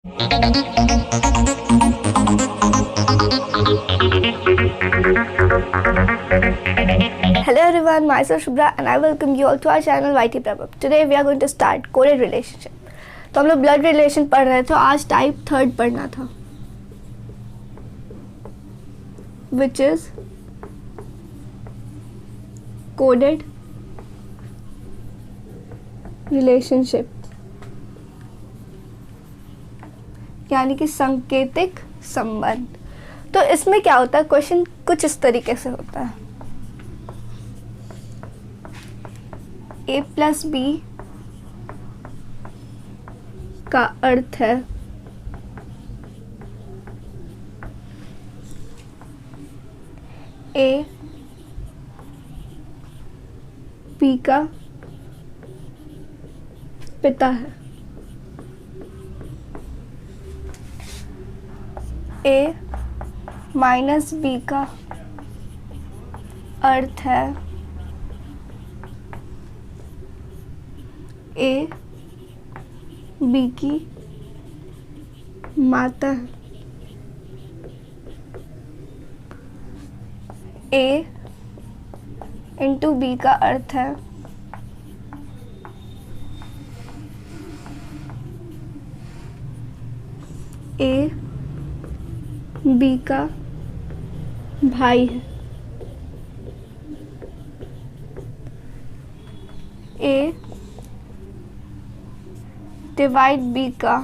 Hello everyone, myself Shubhra and I welcome you all to our channel YT Prabhup. Today we are going to start coded relationship. तो हम लोग blood relation पढ़ रहे थे, आज type 3 पढ़ना था, which is coded relationship, यानी कि संकेतिक संबंध. तो इसमें क्या होता है, क्वेश्चन कुछ इस तरीके से होता है. a प्लस बी का अर्थ है a बी का पिता है. a माइनस बी का अर्थ है ए बी की माता है. ए इंटू बी का अर्थ है ए बी का भाई है. ए डिवाइड बी का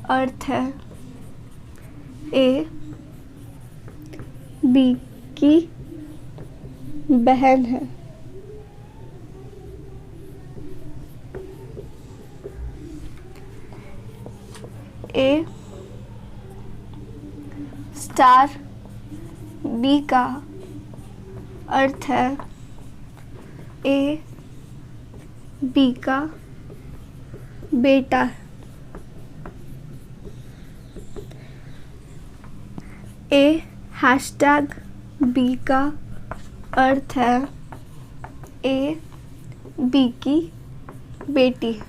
अर्थ है ए बी की बहन है. ए स्टार बी का अर्थ है ए बी का बेटा है. ए हैशटैग बी का अर्थ है ए बी की बेटी है.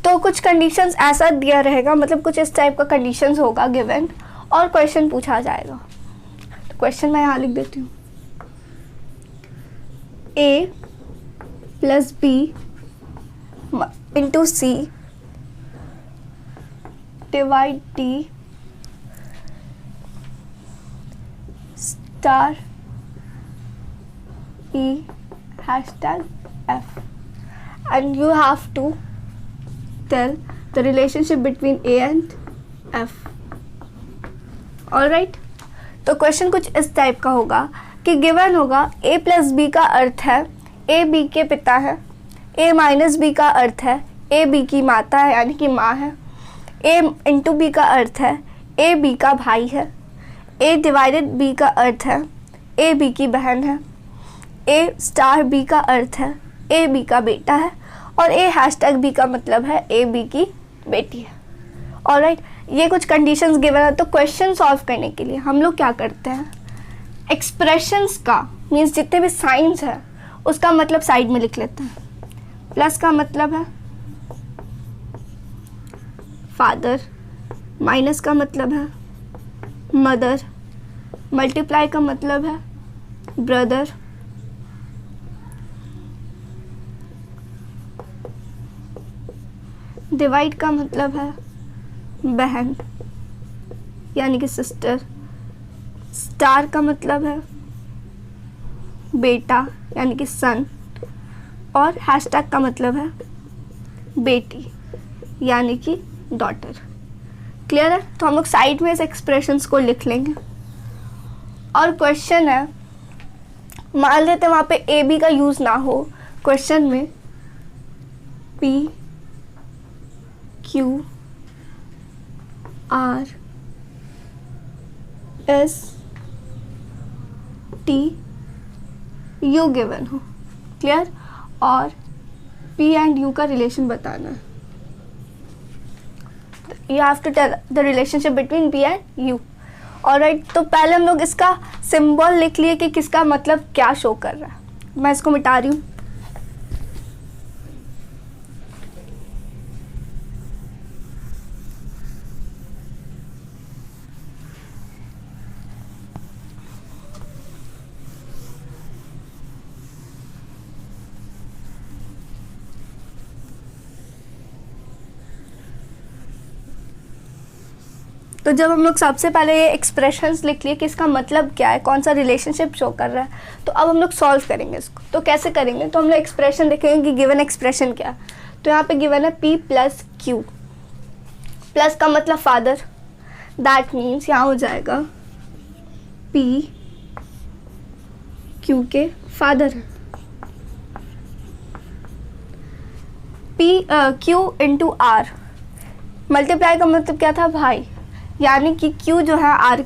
तो कुछ कंडीशंस ऐसा दिया रहेगा, मतलब कुछ इस टाइप का कंडीशंस होगा गिवन और क्वेश्चन पूछा जाएगा. तो क्वेश्चन मैं यहाँ लिख देती हूँ. A plus B into C divide D star E hashtag F, and you have to tell the relationship between A and F. Alright? तो क्वेश्चन कुछ इस टाइप का होगा कि गिवन होगा A प्लस बी का अर्थ है ए बी के पिता है. A माइनस बी का अर्थ है ए बी की माता है, यानी कि माँ है. A इंटू बी का अर्थ है ए बी का भाई है. A डिवाइडेड बी का अर्थ है ए बी की बहन है. A स्टार बी का अर्थ है ए बी का बेटा है. और ए हैशटैग बी का मतलब है ए बी की बेटी है. ऑलराइट, ये कुछ कंडीशंस गिवन है. तो क्वेश्चन सॉल्व करने के लिए हम लोग क्या करते हैं, एक्सप्रेशंस का मीन्स जितने भी साइंस है उसका मतलब साइड में लिख लेते हैं. प्लस का मतलब है फादर, माइनस का मतलब है मदर, मल्टीप्लाई का मतलब है ब्रदर, डिवाइड का मतलब है बहन यानी कि सिस्टर, स्टार का मतलब है बेटा यानी कि सन, और हैशटैग का मतलब है बेटी यानी कि डॉटर. क्लियर है? तो हम लोग साइड में इस एक्सप्रेशंस को लिख लेंगे. और क्वेश्चन है, मान लेते हैं वहाँ पे ए बी का यूज़ ना हो, क्वेश्चन में P Q R S T U given हो. क्लियर? और पी एंड यू का रिलेशन बताना है. You have to tell the relationship between P and U. Alright, तो पहले हम लोग इसका सिंबल लिख लिए कि किसका मतलब क्या शो कर रहा है. मैं इसको मिटा रही हूँ. तो जब हम लोग सबसे पहले ये एक्सप्रेशंस लिख लिए कि इसका मतलब क्या है, कौन सा रिलेशनशिप शो कर रहा है, तो अब हम लोग सॉल्व करेंगे इसको। तो कैसे करेंगे, तो हम लोग एक्सप्रेशन देखेंगे कि गिवन एक्सप्रेशन क्या है। तो यहाँ पे गिवन है P प्लस Q, प्लस का मतलब फादर, दैट मीन्स यहाँ हो जाएगा P Q के फादर है। Q इंटू R, मल्टीप्लाई का मतलब क्या था, भाई, यानी कि Q जो है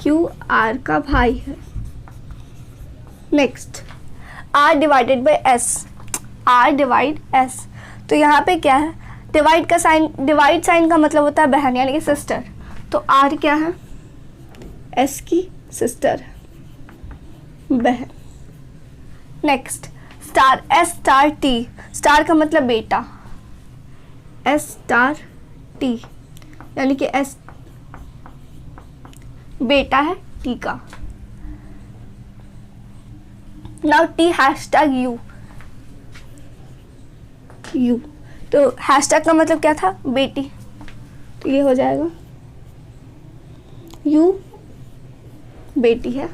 Q R का भाई है। Next R divided by S, R divide S, तो यहाँ पे क्या है, डिवाइड का साइन, डिवाइड साइन का मतलब होता है बहन यानी कि सिस्टर, तो R क्या है, S की सिस्टर है, बहन। Next star, S star T, star का मतलब बेटा, S स्टार T, यानी कि S बेटा है T का। नाउ T हैशटैग U, तो हैशटैग का मतलब क्या था, बेटी, तो ये हो जाएगा U बेटी है,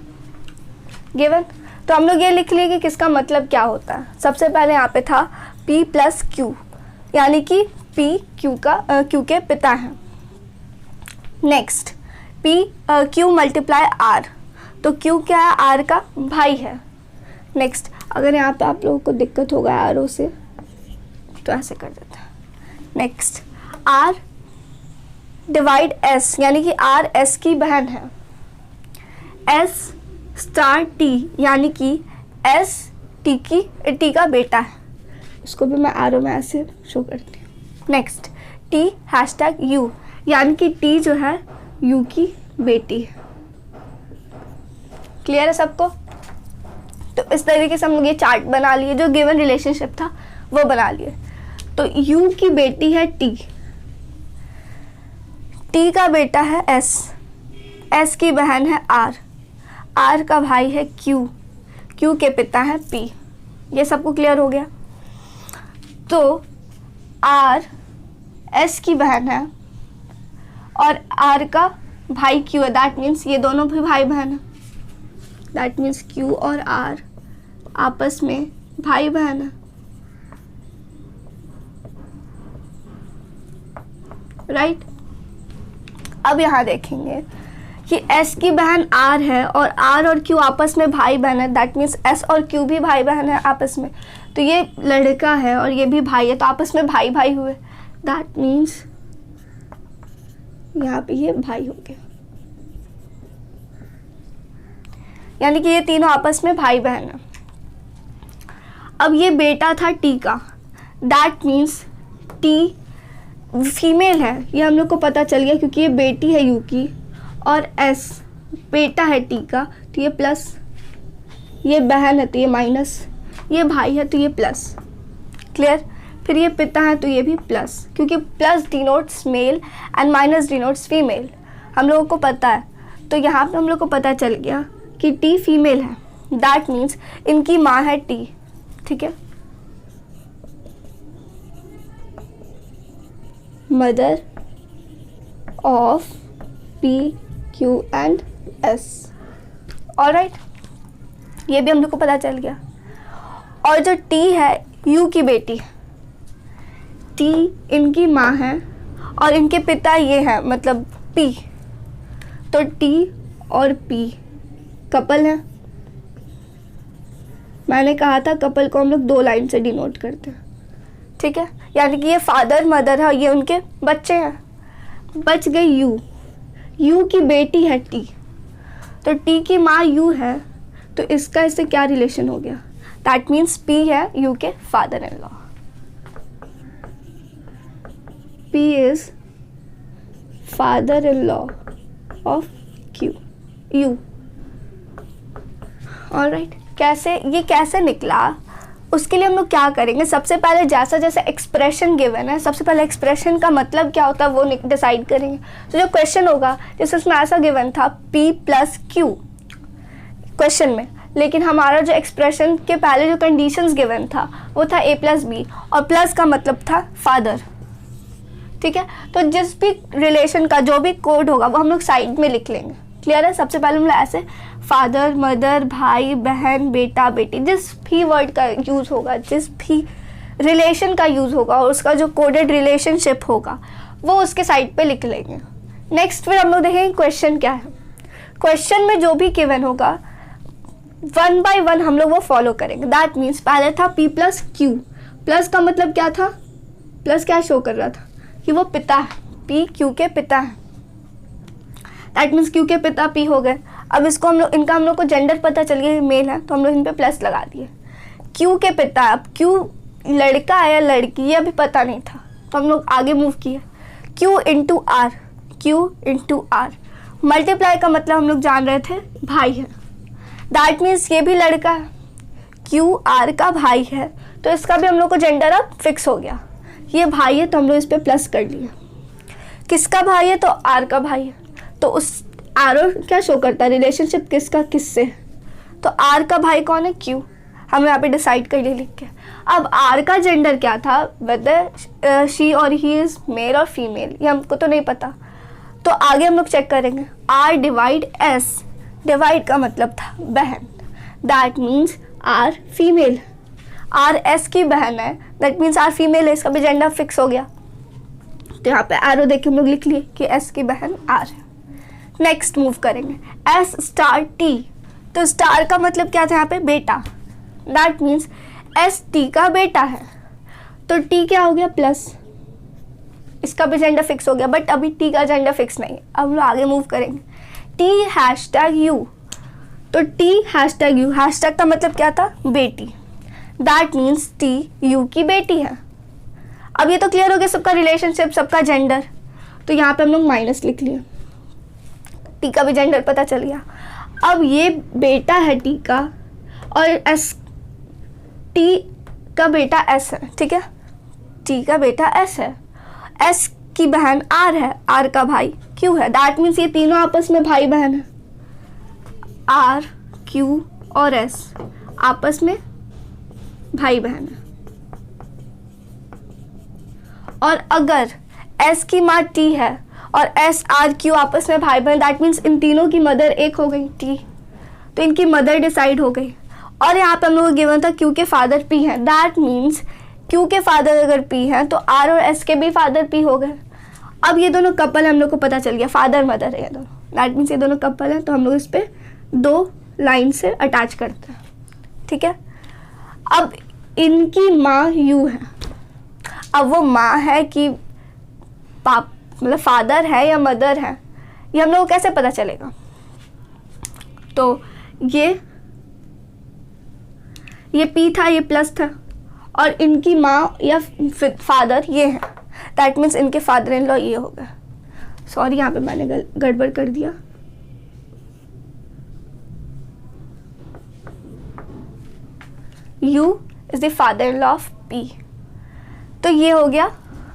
गिवन। तो हम लोग ये लिख लिए कि किसका मतलब क्या होता है। सबसे पहले यहाँ पे था P प्लस Q, यानी कि P Q के पिता हैं। नेक्स्ट Q मल्टीप्लाई R, तो Q क्या है, R का भाई है। नेक्स्ट अगर यहाँ पे आप लोगों को दिक्कत होगा एरो से, तो ऐसे कर देते हैं। नेक्स्ट R डिवाइड S, यानी कि R S की बहन है। S स्टार T, यानी कि S T का बेटा है। इसको भी मैं एरो में ऐसे शो करती हूँ। नेक्स्ट T हैशटैग U, यानी कि T जो है U की बेटी है। क्लियर है सबको? तो इस तरीके से हम लोग ये चार्ट बना लिए, जो गिवन रिलेशनशिप था वो बना लिए। तो U की बेटी है T, T का बेटा है S, S की बहन है R, R का भाई है Q, Q के पिता है P। ये सबको क्लियर हो गया? तो R S की बहन है और R का भाई Q है, दैट मीन्स ये दोनों भी भाई बहन है। दैट मीन्स Q और R आपस में भाई बहन है, राइट? अब यहाँ देखेंगे कि S की बहन R है और R और Q आपस में भाई बहन है, दैट मीन्स S और Q भी भाई बहन है आपस में। तो ये लड़का है और ये भी भाई है, तो आपस में भाई भाई हुए, दैट मीन्स यहाँ पे ये भाई हो गया, यानी कि ये तीनों आपस में भाई बहन है। अब ये बेटा था T का, दैट मीन्स T फीमेल है, ये हम लोग को पता चल गया क्योंकि ये बेटी है U की और S बेटा है T का, तो ये प्लस, ये बहन है तो ये माइनस, ये भाई है तो ये प्लस। क्लियर? फिर ये पिता है तो ये भी प्लस, क्योंकि plus denotes male and minus denotes female, हम लोगों को पता है। तो यहाँ पे हम लोग को पता चल गया कि T फीमेल है, दैट मीन्स इनकी माँ है T। ठीक है, mother of P Q and S। Alright, ये भी हम लोग को पता चल गया। और जो T है U की बेटी, T इनकी माँ है और इनके पिता ये हैं, मतलब P, तो T और P कपल है। मैंने कहा था कपल को हम लोग 2 लाइन से डिनोट करते हैं, ठीक है? यानी कि ये फादर मदर है, ये उनके बच्चे हैं। बच गई U की बेटी है T, तो T की माँ U है, तो इसका इससे क्या रिलेशन हो गया? दैट मीन्स P है U के father in law. P is father in law of U। Alright, कैसे निकला, उसके लिए हम लोग क्या करेंगे? सबसे पहले जैसा जैसा एक्सप्रेशन गिवन है, सबसे पहले एक्सप्रेशन का मतलब क्या होता है वो डिसाइड करेंगे। तो जो क्वेश्चन होगा, जैसे उसमें ऐसा गिवन था P प्लस Q क्वेश्चन में, लेकिन हमारा जो एक्सप्रेशन के पहले जो कंडीशंस गिवन था वो था A प्लस B, और प्लस का मतलब था फादर। ठीक है। तो जिस भी रिलेशन का जो भी कोड होगा वो हम लोग साइड में लिख लेंगे। क्लियर है? सबसे पहले हम लोग ऐसे फादर, मदर, भाई, बहन, बेटा, बेटी, जिस भी वर्ड का यूज़ होगा, जिस भी रिलेशन का यूज़ होगा और उसका जो कोडेड रिलेशनशिप होगा वो उसके साइड पे लिख लेंगे। नेक्स्ट फिर हम लोग देखेंगे क्वेश्चन क्या है। क्वेश्चन में जो भी गिवन होगा 1 by 1 हम लोग वो फॉलो करेंगे। दैट मीन्स पहले था P प्लस Q। प्लस का मतलब क्या था? प्लस क्या शो कर रहा था कि वो पिता है, P Q के पिता है। दैट मीन्स Q के पिता P हो गए। अब इसको हम लोग को जेंडर पता चल गया मेल है, तो हम लोग इन पे प्लस लगा दिए। Q के पिता, अब Q लड़का है या लड़की ये अभी पता नहीं था, तो हम लोग आगे मूव किए। Q into R, Q into R। Multiply का मतलब हम लोग जान रहे थे भाई है। दैट मीन्स ये भी लड़का है, Q R का भाई है, तो इसका भी हम लोग को जेंडर अब फिक्स हो गया। ये भाई है तो हम लोग इस पर प्लस कर लिए। किसका भाई है? तो R का भाई है, तो उस आरो क्या शो करता है? रिलेशनशिप किसका किससे? तो R का भाई कौन है? Q। हम यहाँ पे डिसाइड कर लिए लिख के। अब R का जेंडर क्या था? वेदर शी और ही इज़ मेल और फीमेल, ये हमको तो नहीं पता, तो आगे हम लोग चेक करेंगे। R डिवाइड S, डिवाइड का मतलब था बहन, that means R female. R S की बहन है, दैट मीन्स R फीमेल है, इसका भी जेंडर फिक्स हो गया। तो यहाँ पे एरो देख के हम लोग लिख लिए कि S की बहन R है। नेक्स्ट मूव करेंगे S स्टार T। तो स्टार का मतलब क्या था यहाँ पे? बेटा, दैट मीन्स S T का बेटा है, तो T क्या हो गया? प्लस। इसका भी जेंडर फिक्स हो गया, बट अभी T का जेंडर फिक्स नहीं। अब हम लोग आगे मूव करेंगे। T हैशटैग U, तो T हैशटैग U, हैशटैग का मतलब क्या था? बेटी, दैट मीन्स T U की बेटी है। अब ये तो क्लियर हो गया सबका रिलेशनशिप, सबका जेंडर, तो यहाँ पे हम लोग माइनस लिख लिए। T का भी जेंडर पता चल गया। अब ये बेटा है T का, और S T का बेटा S है, ठीक है, T का बेटा S है, S की बहन R है, R का भाई Q है, दैट मीन्स ये तीनों आपस में भाई बहन है। R Q और S आपस में भाई बहन है। और अगर S की माँ T है और S R Q आपस में भाई बहन, दैट मीन्स इन तीनों की मदर एक हो गई T, तो इनकी मदर डिसाइड हो गई। और यहाँ पे हम लोग को गिवन था Q के फादर P है, दैट मीन्स Q के फादर अगर P हैं तो R और S के भी फादर P हो गए। अब ये दोनों कपल हम लोग को पता चल गया, फादर मदर है ये दोनों, दैट मीन्स ये दोनों कपल हैं, तो हम लोग इस पर 2 लाइन से अटैच करते हैं, ठीक है। अब इनकी माँ U है, अब वो माँ है कि पाप मतलब फादर है या मदर है, ये हम लोग को कैसे पता चलेगा? तो ये P था, ये प्लस था, और इनकी माँ या फादर ये है, दैट मीन्स इनके फादर इन लॉ ये हो गए। सॉरी यहाँ पे मैंने गड़बड़ कर दिया। U is the father in law of P। तो ये हो गया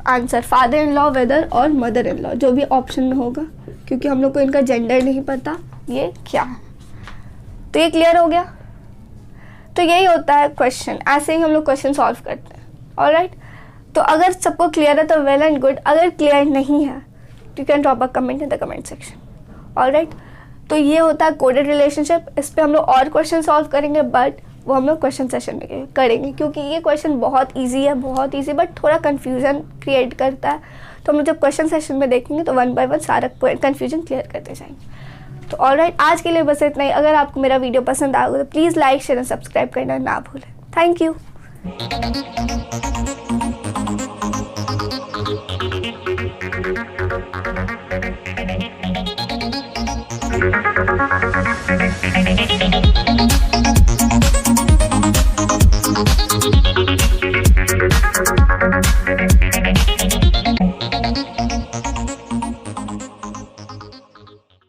answer, father in law, whether और मदर इन लॉ, जो भी ऑप्शन में होगा, क्योंकि हम लोग को इनका जेंडर नहीं पता ये क्या है। तो ये क्लियर हो गया। तो यही होता है क्वेश्चन, ऐसे ही हम लोग क्वेश्चन सॉल्व करते हैं। ऑलराइट, तो अगर सबको क्लियर है तो वेल एंड गुड, अगर क्लियर नहीं है तो you can drop a comment in the comment section. Alright, तो ये होता है कोडेड रिलेशनशिप। इस पर हम लोग और क्वेश्चन सॉल्व करेंगे, बट वो हम लोग क्वेश्चन सेशन में करेंगे, क्योंकि ये क्वेश्चन बहुत ईजी है, बहुत ईजी, बट थोड़ा कन्फ्यूजन क्रिएट करता है। तो हम लोग जब क्वेश्चन सेशन में देखेंगे तो 1 by 1 सारा कन्फ्यूजन क्लियर करते जाएंगे। तो ऑलराइट, आज के लिए बस इतना ही। अगर आपको मेरा वीडियो पसंद आएगा तो प्लीज़ लाइक शेयर और सब्सक्राइब करना ना भूलें। Thank you.